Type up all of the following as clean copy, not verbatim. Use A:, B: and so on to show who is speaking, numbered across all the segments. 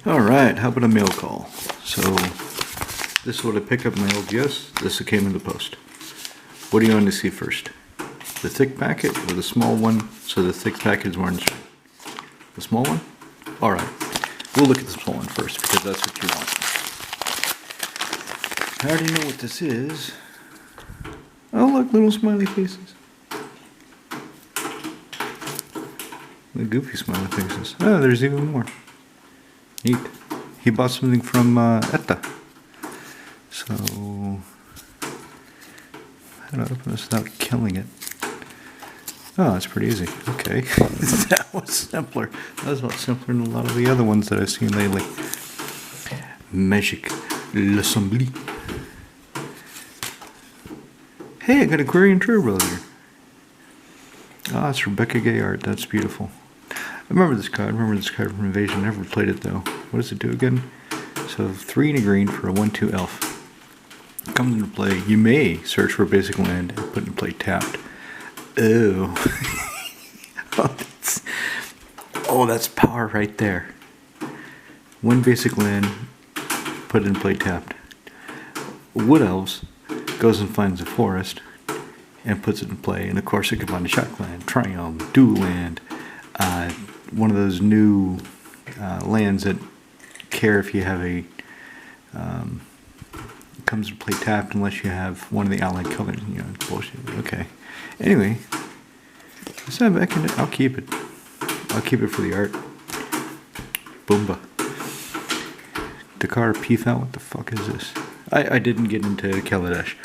A: Alright, how about a mail call? So, this is what I picked up in my LGS. This came in the post. What do you want to see first? The thick packet or the small one? So the thick packet is more interesting. The small one? Alright, we'll look at the small one first because that's what you want. I already know what this is. Oh look, little smiley faces. The goofy smiley faces. Oh, there's even more. Neat. He bought something from Etta. So, how do I open this without killing it? Oh, that's pretty easy. Okay. That was simpler. That was a lot simpler than a lot of the other ones that I've seen lately. Magic L'Assemblée. Hey, I got Aquarian Turbo here. Ah, it's Rebecca Gay art. That's beautiful. I remember this card. From Invasion. Never played it though. What does it do again? So 3 and a green for a 1/2 elf. Comes into play. You may search for a basic land and put it in play tapped. Oh. Oh, that's power right there. 1 basic land, put it in play tapped. Wood Elves goes and finds a forest and puts it in play. And of course, it can find a shock land, triumph, dual land. One of those new lands that care if you have a comes to play tapped unless you have one of the allied colors. You know, bullshit. Okay. Anyway, let's have back in it. I'll keep it. I'll keep it for the art. Boomba. Dakar P-Foul. What the fuck is this? I didn't get into Kaladesh.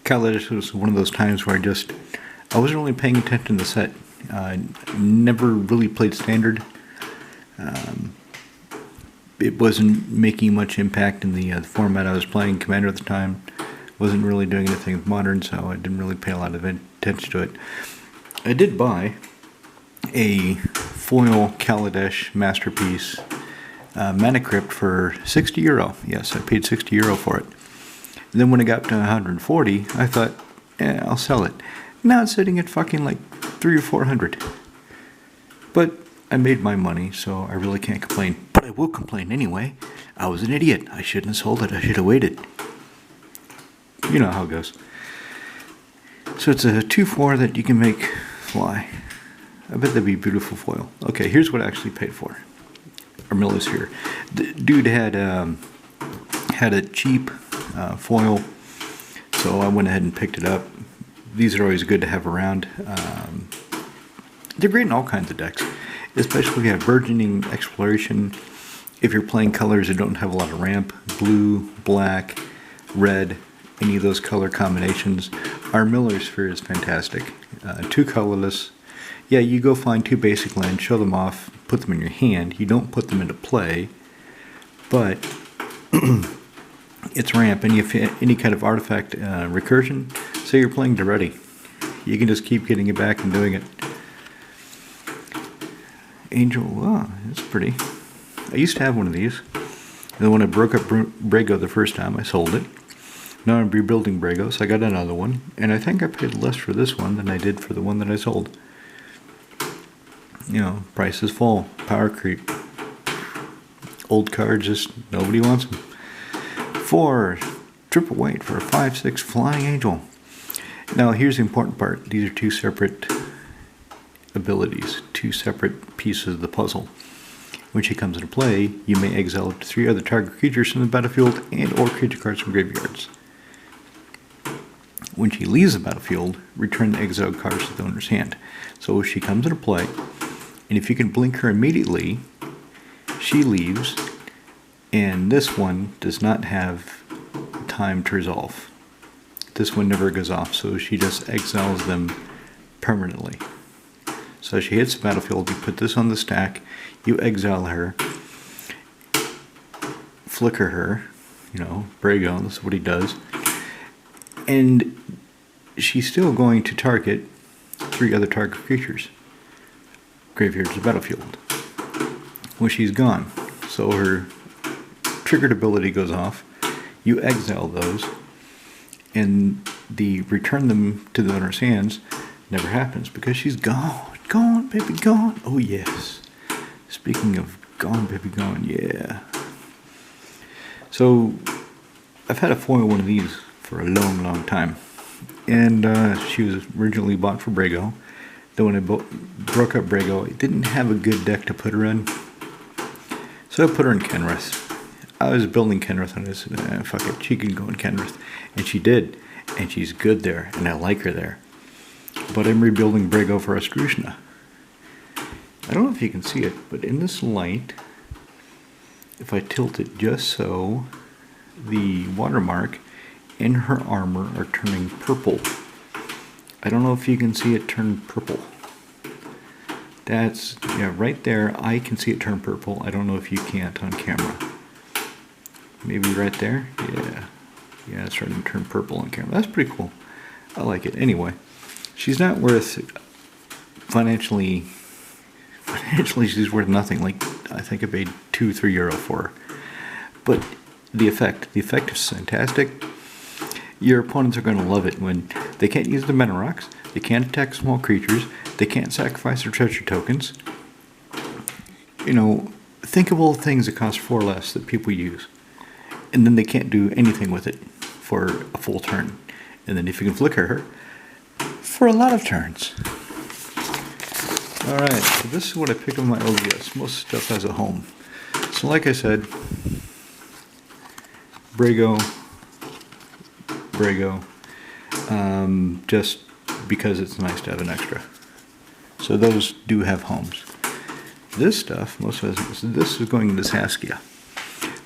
A: Kaladesh was one of those times where I wasn't really paying attention to the set. Never really played Standard. It wasn't making much impact in the format I was playing. Commander at the time wasn't really doing anything with Modern, so I didn't really pay a lot of attention to it. I did buy a foil Kaladesh Masterpiece Mana Crypt for €60. Yes, I paid €60 for it. And then when it got to 140, I thought, I'll sell it. Now it's sitting at fucking like 300 or 400. But I made my money, so I really can't complain. But I will complain anyway. I was an idiot. I shouldn't have sold it. I should have waited. You know how it goes. So it's a 2/4 that you can make fly. I bet that'd be beautiful foil. Okay, here's what I actually paid for. Armilla's here. The dude had a cheap foil, so I went ahead and picked it up. These are always good to have around. They're great in all kinds of decks, especially if you have burgeoning exploration. If you're playing colors that don't have a lot of ramp, blue, black, red, any of those color combinations, our Miller Sphere is fantastic. 2 colorless. Yeah, you go find 2 basic lands, show them off, put them in your hand. You don't put them into play, but it's ramp. And if any kind of artifact recursion, say you're playing Daretti, you can just keep getting it back and doing it. Angel, wow, that's pretty. I used to have one of these. And then when I broke up Brago the first time, I sold it. Now I'm rebuilding Brago, so I got another one. And I think I paid less for this one than I did for the one that I sold. You know, prices fall. Power creep. Old cards, just nobody wants them. 4 triple white for a 5/6 flying angel. Now here's the important part. These are 2 separate abilities, 2 separate pieces of the puzzle. When she comes into play, you may exile up to 3 other target creatures from the battlefield and or creature cards from graveyards. When she leaves the battlefield, return the exiled cards to the owner's hand. So if she comes into play, and if you can blink her immediately, she leaves, and this one does not have time to resolve. This one never goes off, so she just exiles them permanently. So she hits the battlefield, you put this on the stack, you exile her, flicker her, you know, Brago, that's what he does, and she's still going to target 3 other target creatures. Graveyard to the battlefield. When she's gone, so her triggered ability goes off, you exile those, and the return them to the owner's hands never happens because she's gone. Gone, baby, gone. Oh, yes. Speaking of Gone, baby, gone. Yeah. So, I've had a foil one of these for a long, long time. And she was originally bought for Brago. Then when I broke up Brago, I didn't have a good deck to put her in. So I put her in Kenrith. I was building Kenrith and I said, fuck it, she can go in Kenrith. And she did. And she's good there. And I like her there. But I'm rebuilding Brago for Astrushna. I don't know if you can see it, but in this light, if I tilt it just so, the watermark and her armor are turning purple. I don't know if you can see it turn purple. That's, yeah, right there, I can see it turn purple. I don't know if you can't on camera. Maybe right there? Yeah. Yeah, it's starting to turn purple on camera. That's pretty cool. I like it. Anyway, she's not worth financially, she's worth nothing. Like, I think I paid €2-3 for her. But the effect is fantastic. Your opponents are going to love it when they can't use the mana rocks, they can't attack small creatures, they can't sacrifice their treasure tokens. You know, think of all the things that cost 4 less that people use. And then they can't do anything with it for a full turn. And then if you can flicker her, for a lot of turns. Alright, so this is what I pick up my LGS. Most stuff has a home. So like I said, Brago, just because it's nice to have an extra. So those do have homes. This stuff, most of us, this is going into Saskia.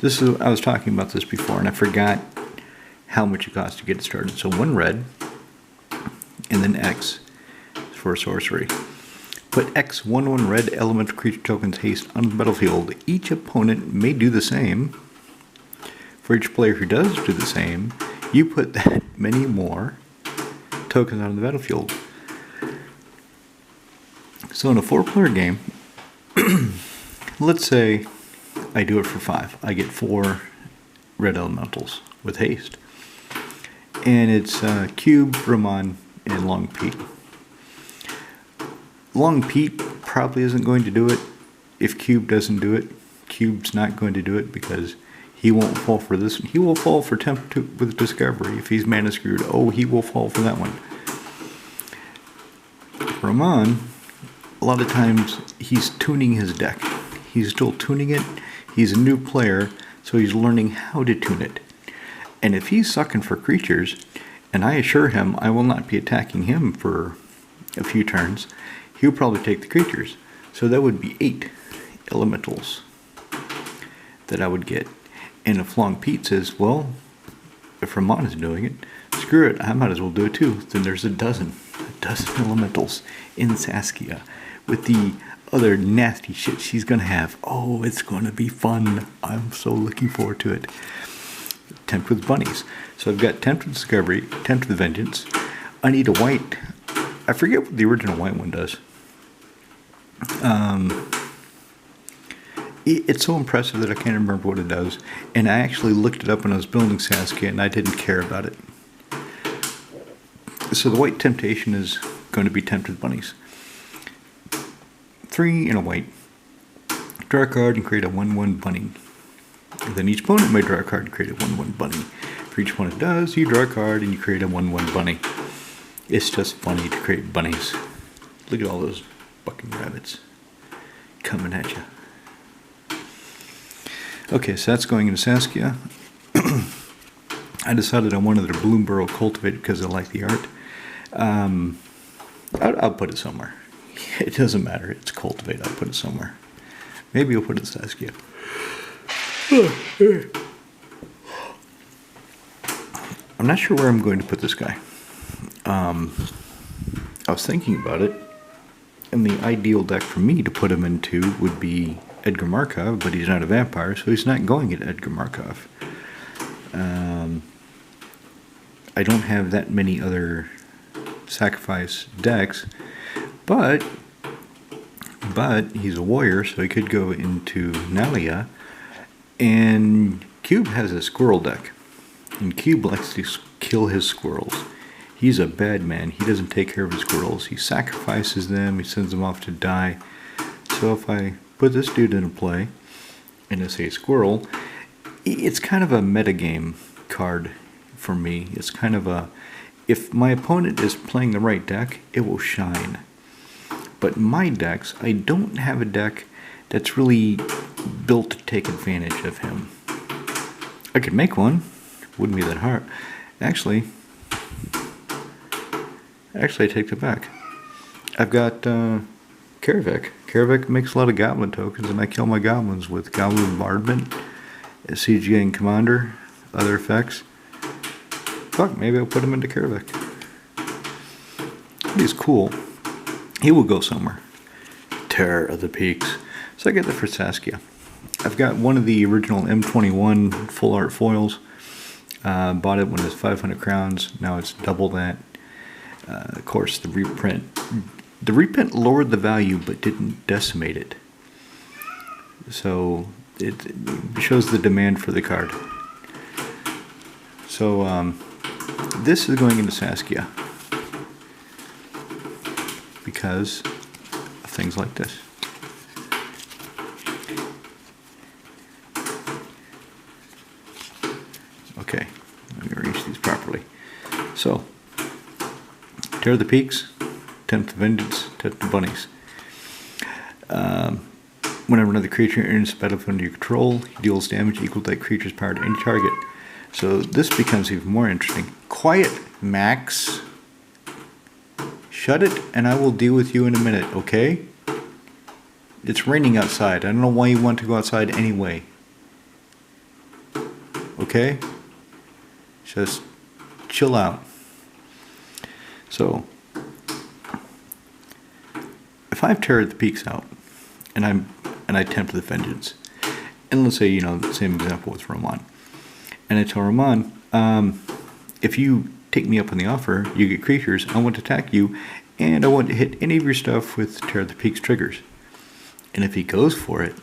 A: This is, I was talking about this before, and I forgot how much it costs to get it started. So 1 red, and then X for sorcery. Put X 1/1 red elemental creature tokens haste on the battlefield. Each opponent may do the same. For each player who does do the same, you put that many more tokens on the battlefield. So in a 4-player game, let's say I do it for 5. I get 4 red elementals with haste. And it's Cube, Ramon, and Long Pete. Long Pete probably isn't going to do it. If Cube doesn't do it, Cube's not going to do it because he won't fall for this. He will fall for Tempt with Discovery. If he's mana screwed, oh, he will fall for that one. Ramon, a lot of times, he's tuning his deck. He's still tuning it. He's a new player, so he's learning how to tune it. And if he's sucking for creatures, and I assure him I will not be attacking him for a few turns, he'll probably take the creatures. So that would be 8 elementals that I would get. And if Long Pete says, well, if Ramon is doing it, screw it, I might as well do it too. Then there's a dozen elementals in Saskia with the other nasty shit she's going to have. Oh, it's going to be fun. I'm so looking forward to it. Tempt with bunnies. So I've got Tempt with Discovery, Tempt with Vengeance. I need a white. I forget what the original white one does. It's so impressive that I can't remember what it does. And I actually looked it up when I was building Saskia and I didn't care about it. So the white temptation is going to be Tempt with bunnies. 3 and a white. Draw a card and create a 1/1 bunny. And then each opponent may draw a card and create a 1/1 bunny. For each one it does, you draw a card and you create a 1/1 bunny. It's just funny to create bunnies. Look at all those fucking rabbits coming at you. Okay, so that's going into Saskia. I decided I wanted to Bloomburrow Cultivate because I like the art. I'll put it somewhere. It doesn't matter. It's Cultivate. I'll put it somewhere. Maybe I'll put it in Saskia. I'm not sure where I'm going to put this guy. I was thinking about it, and the ideal deck for me to put him into would be Edgar Markov, but he's not a vampire, so he's not going at Edgar Markov. I don't have that many other sacrifice decks, but he's a warrior, so he could go into Nalia, and Cube has a squirrel deck, and Cube likes to kill his squirrels. He's a bad man. He doesn't take care of his squirrels. He sacrifices them. He sends them off to die. So if I put this dude into play, NSA Squirrel, it's kind of a metagame card for me. It's kind of a, if my opponent is playing the right deck, it will shine. But my decks, I don't have a deck that's really built to take advantage of him. I could make one. Wouldn't be that hard. Actually, I take it back. I've got Karavik. Karavik makes a lot of goblin tokens, and I kill my goblins with Goblin Bombardment, Siege Gang Commander, other effects. Fuck, maybe I'll put him into Karavik. He's cool. He will go somewhere. Terror of the Peaks. So I get that for Saskia. I've got one of the original M21 full art foils. Bought it when it was 500 crowns. Now it's double that. Of course, the reprint. The reprint lowered the value but didn't decimate it. So it shows the demand for the card. So this is going into Saskia because of things like this. Okay, let me arrange these properly. So, Terror of the Peaks, Tempt of Vengeance, Tempt of Bunnies. Whenever another creature enters the battlefield under your control, he deals damage equal to that creature's power to any target. So this becomes even more interesting. Quiet, Max. Shut it, and I will deal with you in a minute, okay? It's raining outside. I don't know why you want to go outside anyway. Okay? Just chill out. So, if I have Terror of the Peaks out, and I Tempt the Vengeance, and let's say, the same example with Roman, and I tell Roman, if you take me up on the offer, you get creatures, I want to attack you, and I want to hit any of your stuff with Terror of the Peaks triggers. And if he goes for it,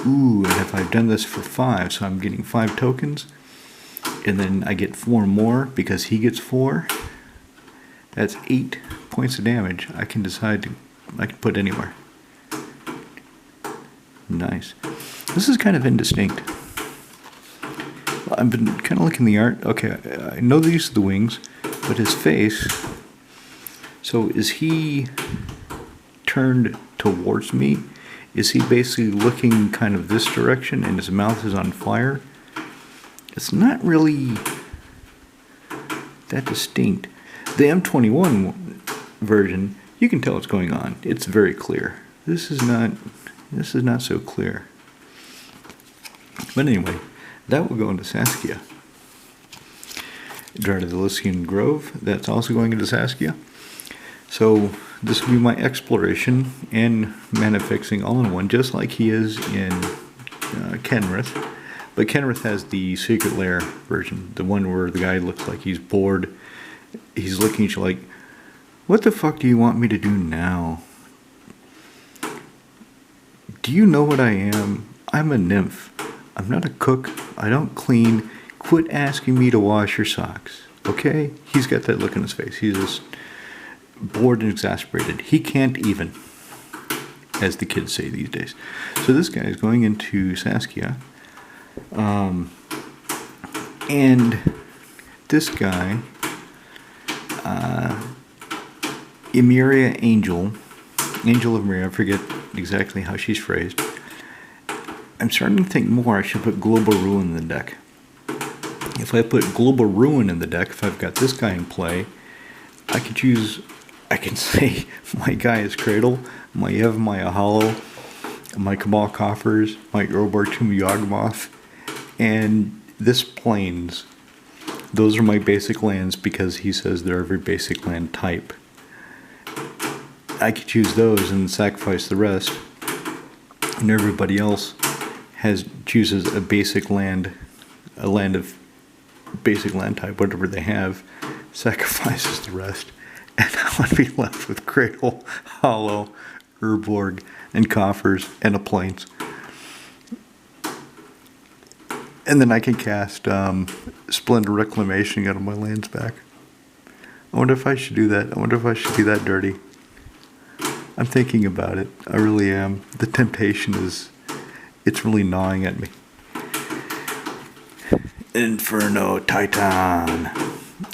A: ooh, and if I've done this for 5, so I'm getting 5 tokens, and then I get 4 more because he gets 4, that's 8 points of damage. I can put anywhere. Nice. This is kind of indistinct. I've been kind of looking at the art. Okay, I know these are the wings, but his face. So is he turned towards me? Is he basically looking kind of this direction and his mouth is on fire? It's not really that distinct. The M21 version, you can tell what's going on. It's very clear. This is not so clear. But anyway, that will go into Saskia. Dryad of the Elysian Grove, that's also going into Saskia. So this will be my exploration and mana fixing all in one, just like he is in Kenrith. But Kenrith has the Secret Lair version, the one where the guy looks like he's bored. He's looking at you like, what the fuck do you want me to do now? Do you know what I am? I'm a nymph. I'm not a cook. I don't clean. Quit asking me to wash your socks. Okay? He's got that look in his face. He's just bored and exasperated. He can't even, as the kids say these days. So this guy is going into Saskia. And this guy, Emeria Angel of Emeria, I forget exactly how she's phrased. I'm starting to think more I should put Global Ruin in the deck. If I put Global Ruin in the deck, if I've got this guy in play, I can say my guy is Cradle, my Yevmaya Hollow, my Cabal Coffers, my Urborg Tomb of Yawgmoth, and this Plains. Those are my basic lands because he says they're every basic land type. I could choose those and sacrifice the rest, and everybody else chooses a basic land, a land of basic land type, whatever they have, sacrifices the rest, and I would be left with Cradle, Hollow, Urborg, and Coffers, and a Plains. And then I can cast Splendor Reclamation out of my lands back. I wonder if I should do that. I wonder if I should be that dirty. I'm thinking about it. I really am. The temptation It's really gnawing at me. Inferno Titan.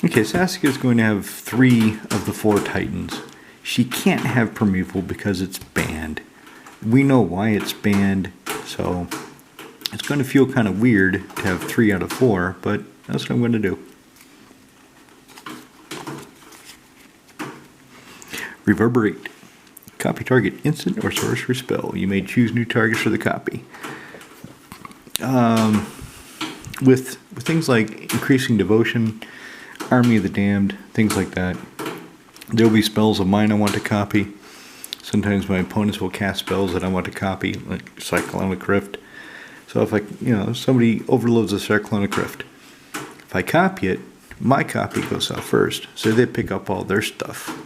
A: Okay, Sasuke is going to have 3 of the 4 Titans. She can't have Primeval because it's banned. We know why it's banned, so it's going to feel kind of weird to have 3 out of 4, but that's what I'm going to do. Reverberate. Copy target instant or sorcery spell. You may choose new targets for the copy. With things like increasing devotion, Army of the Damned, things like that, there'll be spells of mine I want to copy. Sometimes my opponents will cast spells that I want to copy, like Cyclonic Rift. So if somebody overloads a Cyclonic Rift, if I copy it, my copy goes out first, so they pick up all their stuff,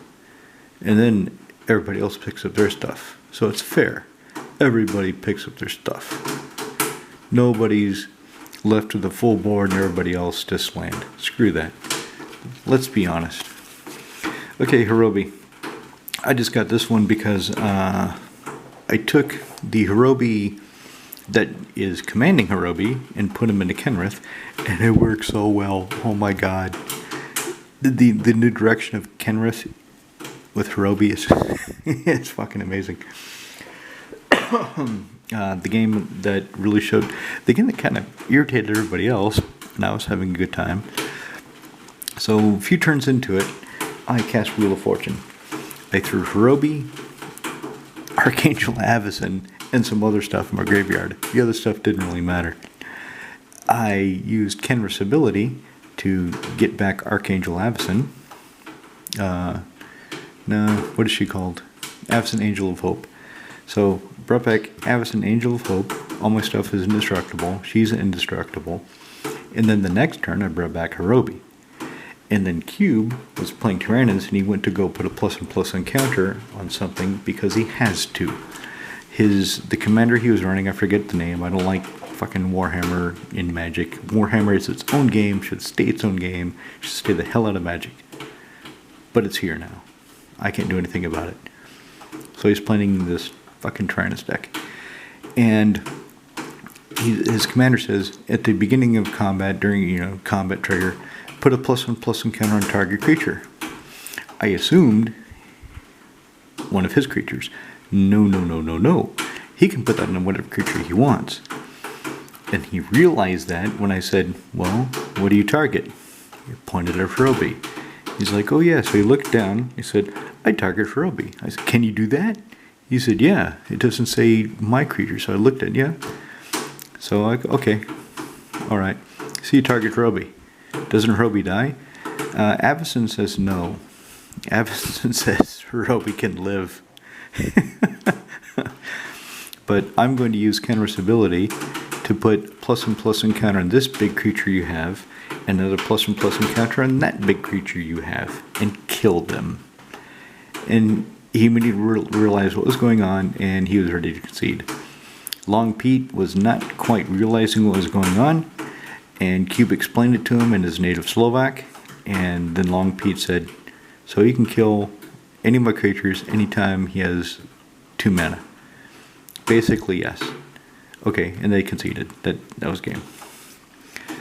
A: and then everybody else picks up their stuff. So it's fair. Everybody picks up their stuff. Nobody's left with a full board and everybody else just land. Screw that. Let's be honest. Okay, Hirobi. I just got this one because I took the Hirobi that is commanding Hirobi and put him into Kenrith, and it works so well. Oh my god. The new direction of Kenrith with Hirobi is it's fucking amazing. The game that really showed, the game that kind of irritated everybody else, and I was having a good time. So a few turns into it, I cast Wheel of Fortune. I threw Hirobi, Archangel Avacyn, and some other stuff in my graveyard. The other stuff didn't really matter. I used Kenrith's ability to get back Archangel Avacyn. No, what is she called? Avacyn Angel of Hope. So, brought back Avacyn Angel of Hope. All my stuff is indestructible. She's indestructible. And then the next turn, I brought back Hirobi. And then Cube was playing Tyranids, and he went to go put a +1/+1 encounter on something because he has to. The commander he was running, I forget the name. I don't like fucking Warhammer in Magic. Warhammer is its own game, should stay its own game, should stay the hell out of Magic. But it's here now. I can't do anything about it. So he's playing this fucking Tyranids deck. And his commander says, at the beginning of combat, during combat trigger, put a +1/+1 counter on target creature. I assumed one of his creatures. No. He can put that on whatever creature he wants. And he realized that when I said, well, what do you target? He pointed at Hirobi. He's like, oh yeah. So he looked down. He said, I target Hirobi. I said, can you do that? He said, yeah. It doesn't say my creature. So I looked at, yeah. So okay. All right. So you target Hirobi. Doesn't Hirobi die? Avacyn says no. Avacyn says Hirobi can live. But I'm going to use Kenrith's ability to put +1/+1 counter on this big creature you have, and another +1/+1 counter on that big creature you have, and kill them. And he immediately realized what was going on, and he was ready to concede. Long Pete was not quite realizing what was going on, and Cube explained it to him in his native Slovak, and then Long Pete said, so he can kill any of my creatures anytime he has 2 mana. Basically, yes. Okay, and they conceded. That was game.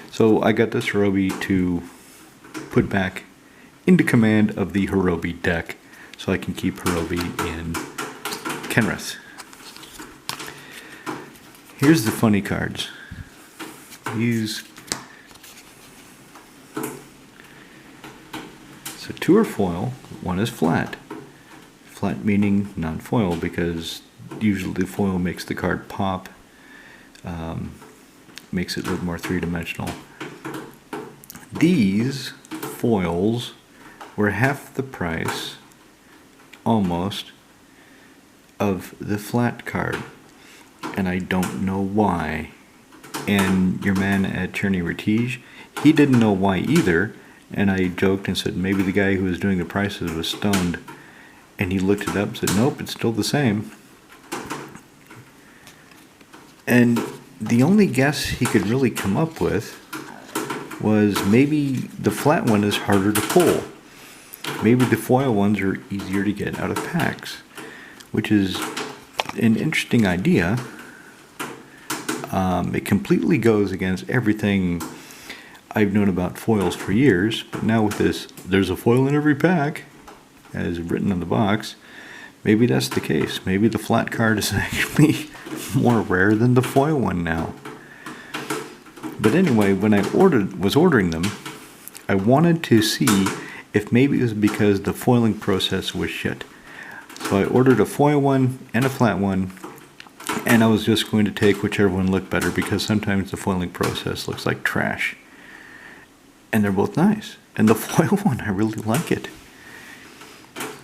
A: So I got this Hirobi to put back into command of the Hirobi deck, so I can keep Hirobi in Kenrith. Here's the funny cards. These. So 2 are foil, 1 is flat. Flat meaning non-foil, because usually the foil makes the card pop, makes it look more 3-dimensional. These foils were half the price, almost, of the flat card, and I don't know why. And your man at Tyranny Retige, he didn't know why either, and I joked and said maybe the guy who was doing the prices was stoned, and he looked it up and said nope, it's still the same. And the only guess he could really come up with was maybe the flat one is harder to pull. Maybe the foil ones are easier to get out of packs, which is an interesting idea, It completely goes against everything I've known about foils for years, but now with this, there's a foil in every pack, as written on the box. Maybe that's the case. Maybe the flat card is actually more rare than the foil one now. But anyway, when I was ordering them, I wanted to see if maybe it was because the foiling process was shit. So I ordered a foil one and a flat one, and I was just going to take whichever one looked better, because sometimes the foiling process looks like trash. And they're both nice. And the foil one, I really like it.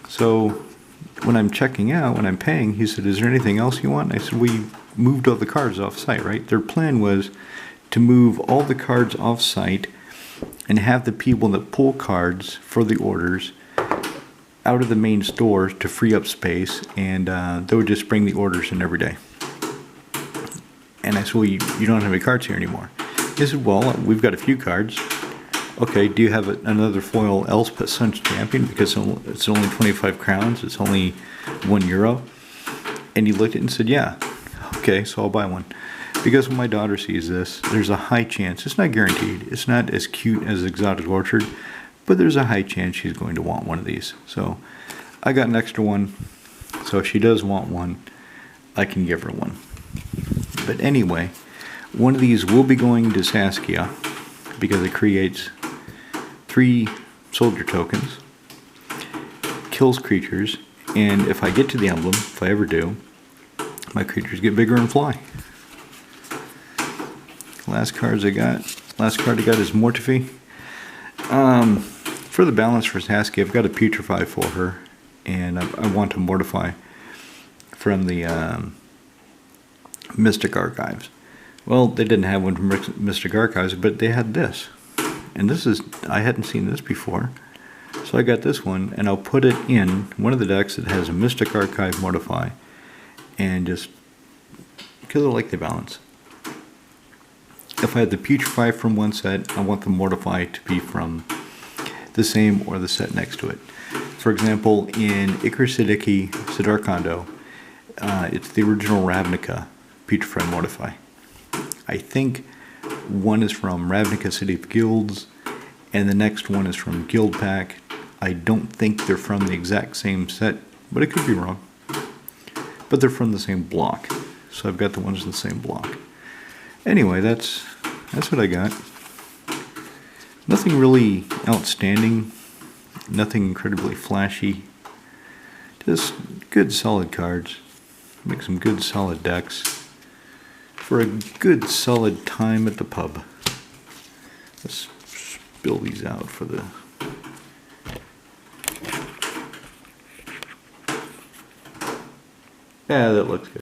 A: So when I'm checking out, when I'm paying, he said, "Is there anything else you want?" And I said, "We moved all the cards off site," right? Their plan was to move all the cards off site and have the people that pull cards for the orders out of the main store to free up space, and they would just bring the orders in every day. And I said, "Well, you don't have any cards here anymore." He said, "Well, we've got a few cards." "Okay, do you have another foil Elspeth Sun's Champion? Because it's only 25 crowns, it's only €1. And he looked at it and said, "Yeah." "Okay, so I'll buy one." Because when my daughter sees this, there's a high chance, it's not guaranteed, it's not as cute as Exotic Orchard, but there's a high chance she's going to want one of these. So I got an extra one, so if she does want one, I can give her one. But anyway, one of these will be going to Saskia, because it creates 3 soldier tokens, kills creatures, and if I get to the emblem, if I ever do, my creatures get bigger and fly. Last card I got is Mortifi. For the balance for Saskia, I've got a Putrefy for her, and I want to Mortify from the Mystic Archives. Well, they didn't have one from Mystic Archives, but they had this. And this is, I hadn't seen this before. So I got this one, and I'll put it in one of the decks that has a Mystic Archive Mortify, and just, because I like the balance. If I had the Putrefy from one set, I want the Mortify to be from the same or the set next to it. For example, in Icar Siddiqui Siddharkando, it's the original Ravnica Putrefy Mortify. I think one is from Ravnica City of Guilds, and the next one is from Guild Pack. I don't think they're from the exact same set, but it could be wrong. But they're from the same block, so I've got the ones in the same block. Anyway, that's what I got. Nothing really outstanding, nothing incredibly flashy. Just good solid cards. Make some good solid decks for a good solid time at the pub. Let's spill these out for the... Yeah, that looks good.